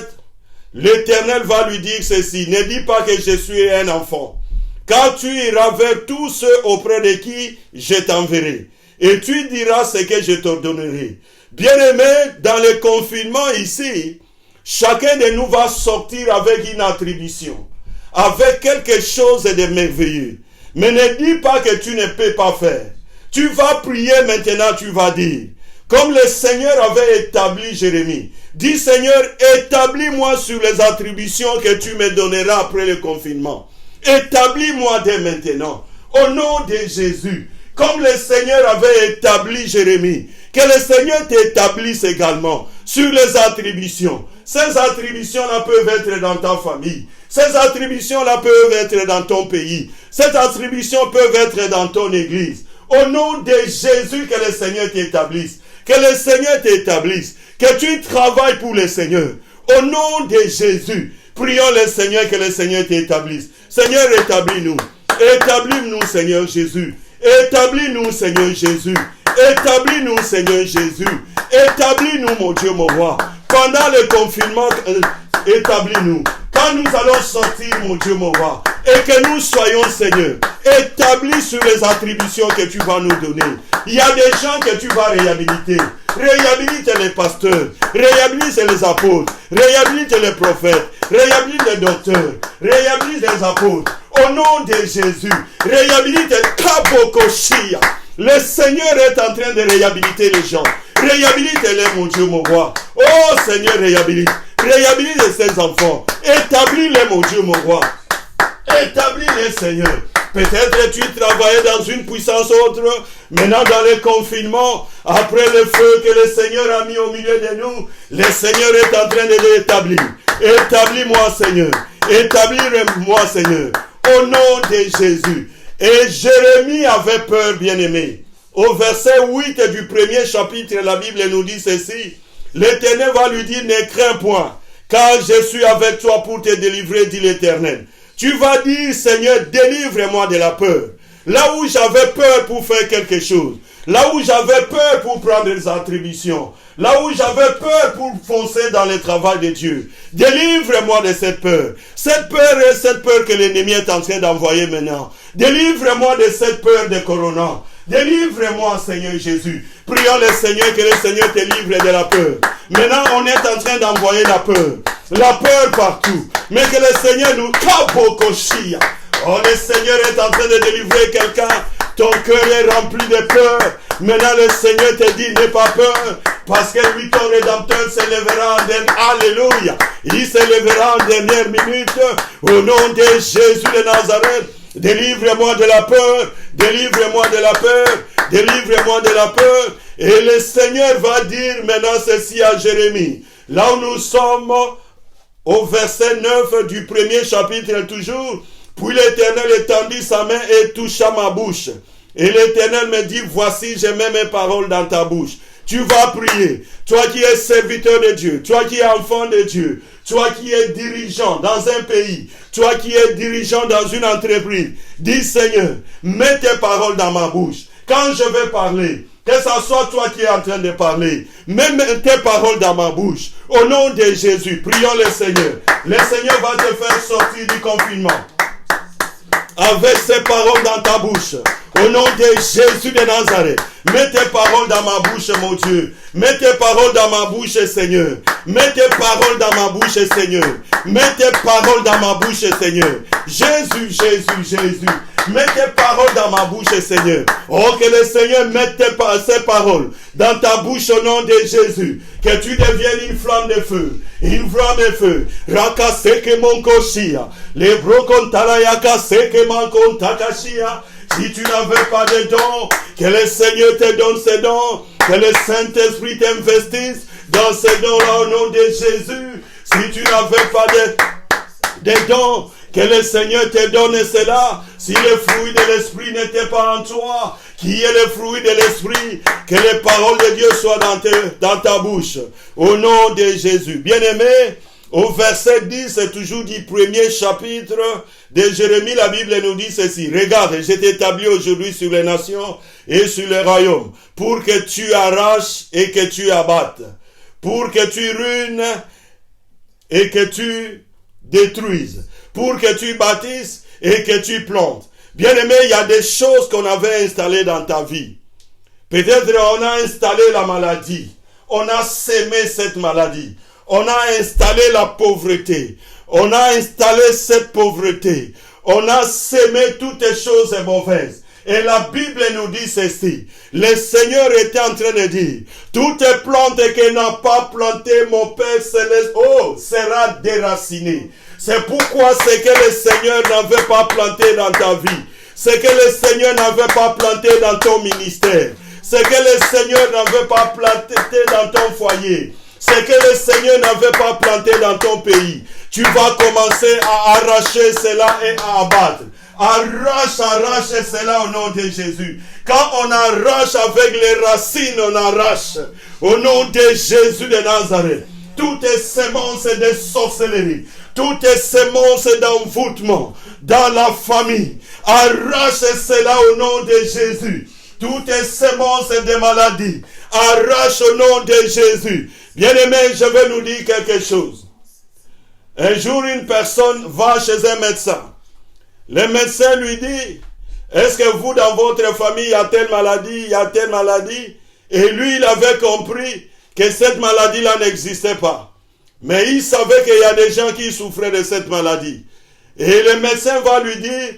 l'Éternel va lui dire ceci, ne dis pas que je suis un enfant, car tu iras vers tous ceux auprès de qui je t'enverrai, et tu diras ce que je t'ordonnerai. Bien-aimé, dans le confinement ici, chacun de nous va sortir avec une attribution, avec quelque chose de merveilleux. Mais ne dis pas que tu ne peux pas faire. Tu vas prier maintenant, tu vas dire, comme le Seigneur avait établi Jérémie. Dis Seigneur, établis-moi sur les attributions que tu me donneras après le confinement. Établis-moi dès maintenant. Au nom de Jésus. Comme le Seigneur avait établi Jérémie. Que le Seigneur t'établisse également sur les attributions. Ces attributions-là peuvent être dans ta famille. Ces attributions-là peuvent être dans ton pays. Ces attributions peuvent être dans ton église. Au nom de Jésus, que le Seigneur t'établisse. Que le Seigneur t'établisse. Que tu travailles pour le Seigneur. Au nom de Jésus, prions le Seigneur, que le Seigneur t'établisse. Seigneur, établis-nous. Établis-nous, Seigneur Jésus. Établis-nous, Seigneur Jésus. Établis-nous, Seigneur Jésus. Établis-nous, mon Dieu, mon roi. Pendant le confinement, établis-nous. Quand nous allons sortir, mon Dieu, mon roi, et que nous soyons, Seigneur, établis sur les attributions que tu vas nous donner. Il y a des gens que tu vas réhabiliter. Réhabilite les pasteurs, réhabilite les apôtres, réhabilite les prophètes, réhabilite les docteurs, réhabilite les apôtres. Au nom de Jésus, réhabilite Kabokoshia. Le Seigneur est en train de réhabiliter les gens. Réhabilite-les, mon Dieu, mon roi. Oh Seigneur, réhabilite. Réhabilite ces enfants. Établis-les, mon Dieu, mon roi. Établis-les, Seigneur. Peut-être tu travaillais dans une puissance autre. Maintenant, dans le confinement, après le feu que le Seigneur a mis au milieu de nous, le Seigneur est en train de l'établir. Établis-moi, Seigneur. Établis-moi, Seigneur. Au nom de Jésus. Et Jérémie avait peur, bien-aimé. Au verset 8 du premier chapitre, la Bible nous dit ceci. L'Éternel va lui dire, ne crains point, car je suis avec toi pour te délivrer, dit l'Éternel. Tu vas dire, Seigneur, délivre-moi de la peur. Là où j'avais peur pour faire quelque chose, là où j'avais peur pour prendre des attributions, Là où j'avais peur pour foncer dans le travail de Dieu. Délivre-moi de cette peur. Cette peur est cette peur que l'ennemi est en train d'envoyer maintenant. Délivre-moi de cette peur de Corona. Délivre-moi, Seigneur Jésus. Prions le Seigneur, que le Seigneur te livre de la peur. Maintenant, on est en train d'envoyer la peur. La peur partout. Mais que le Seigneur nous... Oh, le Seigneur est en train de délivrer quelqu'un. Ton cœur est rempli de peur. Maintenant, le Seigneur te dit, n'aie pas peur. Parce que lui, ton Rédempteur, se lèvera en dernière... Alléluia. Il se lèvera en dernière minute. Au nom de Jésus de Nazareth. Délivre-moi de la peur. Délivre-moi de la peur. Délivre-moi de la peur. Et le Seigneur va dire maintenant ceci à Jérémie. Là où nous sommes, au verset 9 du premier chapitre toujours. Puis l'Éternel étendit sa main et toucha ma bouche. Et l'Éternel me dit, voici, je mets mes paroles dans ta bouche. Tu vas prier. Toi qui es serviteur de Dieu. Toi qui es enfant de Dieu. Toi qui es dirigeant dans un pays. Toi qui es dirigeant dans une entreprise. Dis, Seigneur, mets tes paroles dans ma bouche. Quand je vais parler, que ce soit toi qui es en train de parler, mets tes paroles dans ma bouche. Au nom de Jésus, prions le Seigneur. Le Seigneur va te faire sortir du confinement. Avec ces paroles dans ta bouche. Au nom de Jésus de Nazareth. Mets tes paroles dans ma bouche, mon Dieu. Mets tes paroles dans ma bouche, Seigneur. Mets tes paroles dans ma bouche, Seigneur. Mets tes paroles dans ma bouche, Seigneur. Jésus, Jésus, Jésus. Mets tes paroles dans ma bouche, Seigneur. Oh, que le Seigneur mette ces paroles dans ta bouche au nom de Jésus. Que tu deviennes une flamme de feu. Une flamme de feu. Rakaseke mon koshia. Les brokontala yakaseke mon kontakashia. Si tu n'avais pas de dons, que le Seigneur te donne ces dons. Que le Saint-Esprit t'investisse dans ces dons-là au nom de Jésus. Si tu n'avais pas de dons, que le Seigneur te donne cela. Si le fruit de l'Esprit n'était pas en toi, qui est le fruit de l'Esprit, que les paroles de Dieu soient dans ta bouche. Au nom de Jésus. Bien-aimé, au verset 10, c'est toujours du premier chapitre de Jérémie, la Bible nous dit ceci. Regarde, je t'établis aujourd'hui sur les nations et sur les royaumes, pour que tu arraches et que tu abattes, pour que tu ruines et que tu détruises, pour que tu bâtisses et que tu plantes. Bien-aimé, il y a des choses qu'on avait installées dans ta vie. Peut-être on a installé la maladie. On a sémé cette maladie. On a installé la pauvreté. On a installé cette pauvreté. On a sémé toutes les choses mauvaises. Et la Bible nous dit ceci. Le Seigneur était en train de dire, toutes les plantes qu'il n'a pas plantées, mon Père Céleste, sera déracinée. C'est pourquoi ce que le Seigneur n'avait pas planté dans ta vie, ce que le Seigneur n'avait pas planté dans ton ministère, ce que le Seigneur n'avait pas planté dans ton foyer, ce que le Seigneur n'avait pas planté dans ton pays, tu vas commencer à arracher cela et à abattre. Arrache cela au nom de Jésus. Quand on arrache avec les racines, on arrache. Au nom de Jésus de Nazareth. Toutes les semences de sorcellerie, toutes les semences d'envoûtement dans la famille, arrache cela au nom de Jésus. Toutes les semences de maladie, arrache au nom de Jésus. Bien-aimé, je vais nous dire quelque chose. Un jour, une personne va chez un médecin. Le médecin lui dit, est-ce que vous, dans votre famille, il y a telle maladie, il y a telle maladie? Et lui, il avait compris que cette maladie-là n'existait pas. Mais il savait qu'il y a des gens qui souffraient de cette maladie. Et le médecin va lui dire,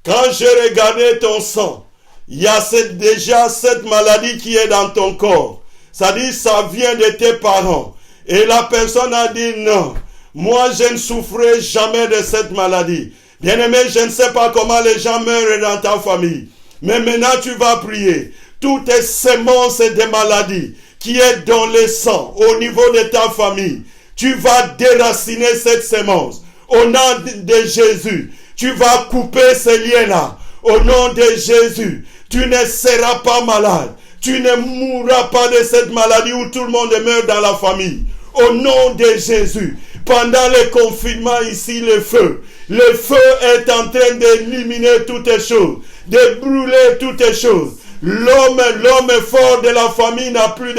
quand j'ai regardé ton sang, il y a déjà cette maladie qui est dans ton corps. Ça dit, ça vient de tes parents. Et la personne a dit, non, moi je ne souffrais jamais de cette maladie. Bien-aimé, je ne sais pas comment les gens meurent dans ta famille. Mais maintenant tu vas prier. Toutes les semences de maladies qui est dans le sang, au niveau de ta famille, tu vas déraciner cette semence. Au nom de Jésus, tu vas couper ces liens-là. Au nom de Jésus, tu ne seras pas malade. Tu ne mourras pas de cette maladie où tout le monde meurt dans la famille. Au nom de Jésus, pendant le confinement ici, le feu est en train d'éliminer toutes les choses, de brûler toutes les choses. L'homme fort de la famille n'a plus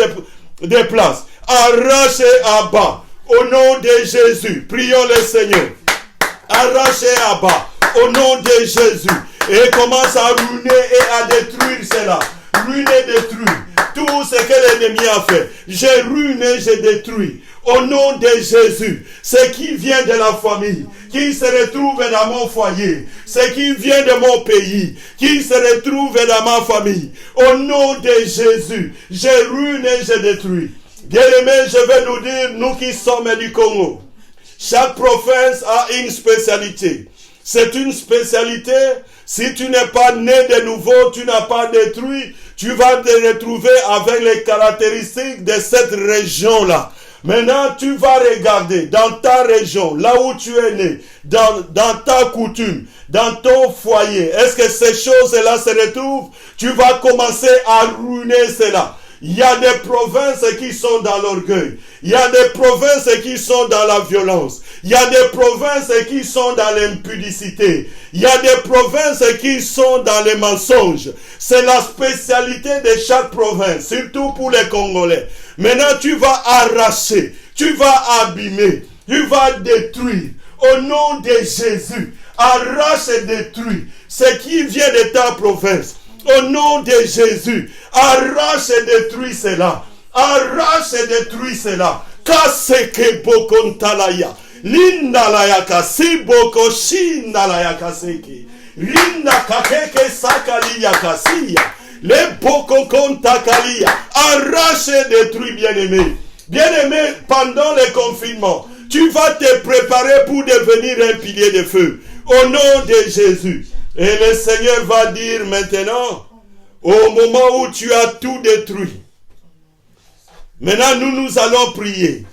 de place. Arrache et abat. Au nom de Jésus. Prions le Seigneur. Arrache et abat. Au nom de Jésus. Et commence à ruiner et à détruire cela. Ruiner, détruire. Tout ce que l'ennemi a fait. J'ai ruiné, j'ai détruit. Au nom de Jésus, ce qui vient de la famille, qui se retrouve dans mon foyer, ce qui vient de mon pays, qui se retrouve dans ma famille, au nom de Jésus, j'ai ruiné, j'ai détruit. Bien-aimés, je vais nous dire, nous qui sommes du Congo, chaque province a une spécialité. C'est une spécialité. Si tu n'es pas né de nouveau, tu n'as pas détruit, tu vas te retrouver avec les caractéristiques de cette région-là. Maintenant, tu vas regarder dans ta région, là où tu es né, dans ta coutume, dans ton foyer. Est-ce que ces choses-là se retrouvent? Tu vas commencer à ruiner cela. Il y a des provinces qui sont dans l'orgueil. Il y a des provinces qui sont dans la violence. Il y a des provinces qui sont dans l'impudicité. Il y a des provinces qui sont dans les mensonges. C'est la spécialité de chaque province, surtout pour les Congolais. Maintenant, tu vas arracher, tu vas abîmer, tu vas détruire. Au nom de Jésus, arrache et détruis ce qui vient de ta province. Au nom de Jésus, arrache et détruis cela. Arrache et détruis cela. Kaseke bokontalaya. Lindalaya kasi boko shindalaya kaseke. Rinda kakeke sakaliya kasiya. Les bokokontakalia. Arrache et détruis, bien-aimé. Bien-aimé, pendant le confinement, tu vas te préparer pour devenir un pilier de feu. Au nom de Jésus. Et le Seigneur va dire maintenant, au moment où tu as tout détruit, maintenant nous allons prier,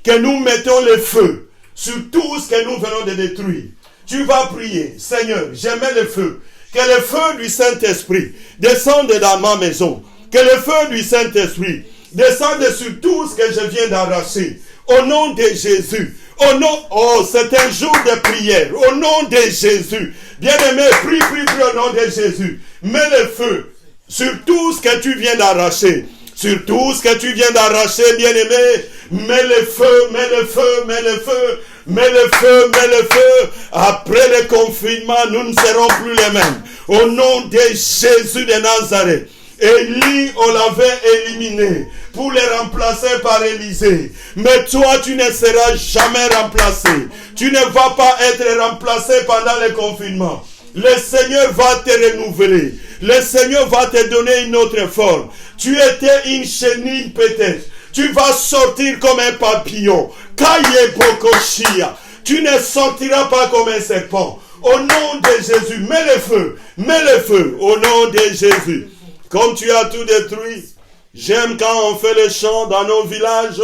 que nous mettons le feu sur tout ce que nous venons de détruire. Tu vas prier, Seigneur, je mets le feu, que le feu du Saint-Esprit descende dans ma maison, que le feu du Saint-Esprit descende sur tout ce que je viens d'arracher, au nom de Jésus. C'est un jour de prière, au nom de Jésus. Bien-aimé, prie au nom de Jésus. Mets le feu sur tout ce que tu viens d'arracher. Sur tout ce que tu viens d'arracher, bien-aimé. Mets le feu, mets le feu, mets le feu. Mets le feu, mets le feu. Après le confinement, nous ne serons plus les mêmes. Au nom de Jésus de Nazareth. Élie, on l'avait éliminé pour les remplacer par Élisée. Mais toi, tu ne seras jamais remplacé. Tu ne vas pas être remplacé pendant le confinement. Le Seigneur va te renouveler. Le Seigneur va te donner une autre forme. Tu étais une chenille peut-être. Tu vas sortir comme un papillon. Kaye Bokoshia. Tu ne sortiras pas comme un serpent. Au nom de Jésus, mets le feu au nom de Jésus. Comme tu as tout détruit, j'aime quand on fait le chant dans nos villages.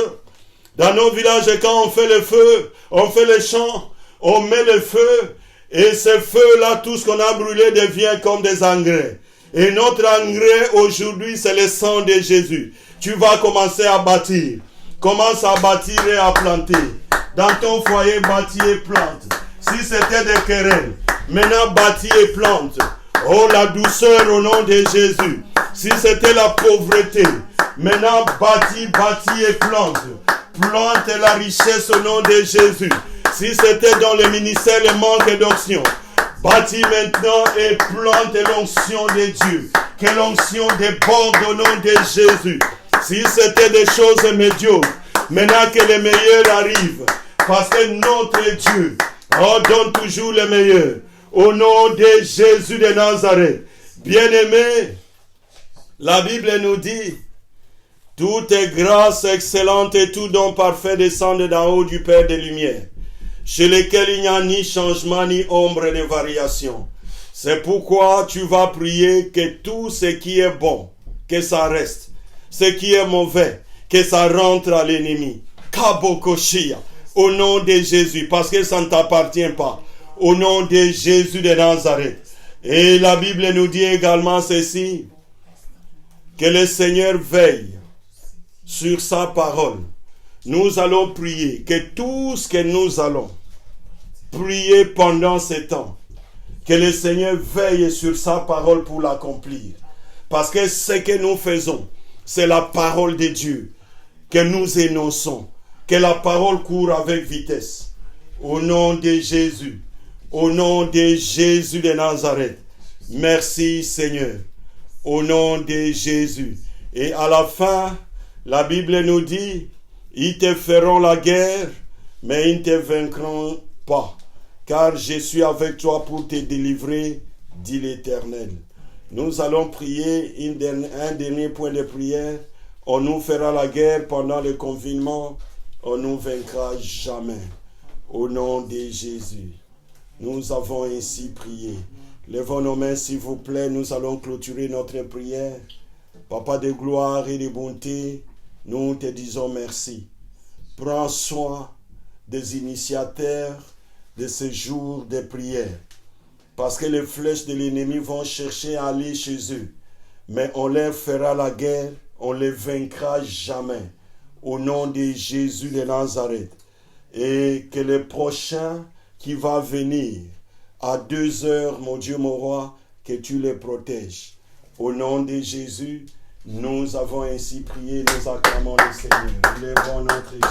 Dans nos villages, quand on fait le feu, on fait le chant, on met le feu. Et ce feu-là, tout ce qu'on a brûlé devient comme des engrais. Et notre engrais aujourd'hui, c'est le sang de Jésus. Tu vas commencer à bâtir. Commence à bâtir et à planter. Dans ton foyer, bâtis et plante. Si c'était des querelles, maintenant bâtis et plante. Oh, la douceur au nom de Jésus. Si c'était la pauvreté, maintenant bâtis et plante. Plante la richesse au nom de Jésus. Si c'était dans le ministère le manque d'onction, bâtis maintenant et plante l'onction de Dieu. Que l'onction déborde au nom de Jésus. Si c'était des choses médiocres, maintenant que le meilleur arrive. Parce que notre Dieu donne toujours le meilleur. Au nom de Jésus de Nazareth. Bien-aimés, la Bible nous dit, toute grâce excellente et tout don parfait descendent d'en haut du Père des Lumières, chez lequel il n'y a ni changement ni ombre de variation. C'est pourquoi tu vas prier que tout ce qui est bon, que ça reste. Ce qui est mauvais, que ça rentre à l'ennemi. Kabokoshia, au nom de Jésus, parce que ça ne t'appartient pas. Au nom de Jésus de Nazareth. Et la Bible nous dit également ceci, que le Seigneur veille sur sa parole. Nous allons prier que tout ce que nous allons prier pendant ce temps, que le Seigneur veille sur sa parole pour l'accomplir. Parce que ce que nous faisons, c'est la parole de Dieu. que nous énonçons. Que la parole court avec vitesse. Au nom de Jésus. Au nom de Jésus de Nazareth. Merci Seigneur. Au nom de Jésus. Et à la fin, la Bible nous dit, ils te feront la guerre, mais ils ne te vaincront pas. Car je suis avec toi pour te délivrer, dit l'Éternel. Nous allons prier un dernier point de prière. On nous fera la guerre pendant le confinement. On ne nous vaincra jamais. Au nom de Jésus. Nous avons ainsi prié. Levons nos mains, s'il vous plaît. Nous allons clôturer notre prière. Papa de gloire et de bonté, nous te disons merci. Prends soin des initiateurs de ce jour de prière. Parce que les flèches de l'ennemi vont chercher à aller chez eux. Mais on leur fera la guerre, on ne les vaincra jamais. Au nom de Jésus de Nazareth. Et que le prochain qui va venir à 2h, mon Dieu, mon roi, que tu les protèges. Au nom de Jésus, nous avons ainsi prié, nous acclamons le Seigneur. Lèvons notre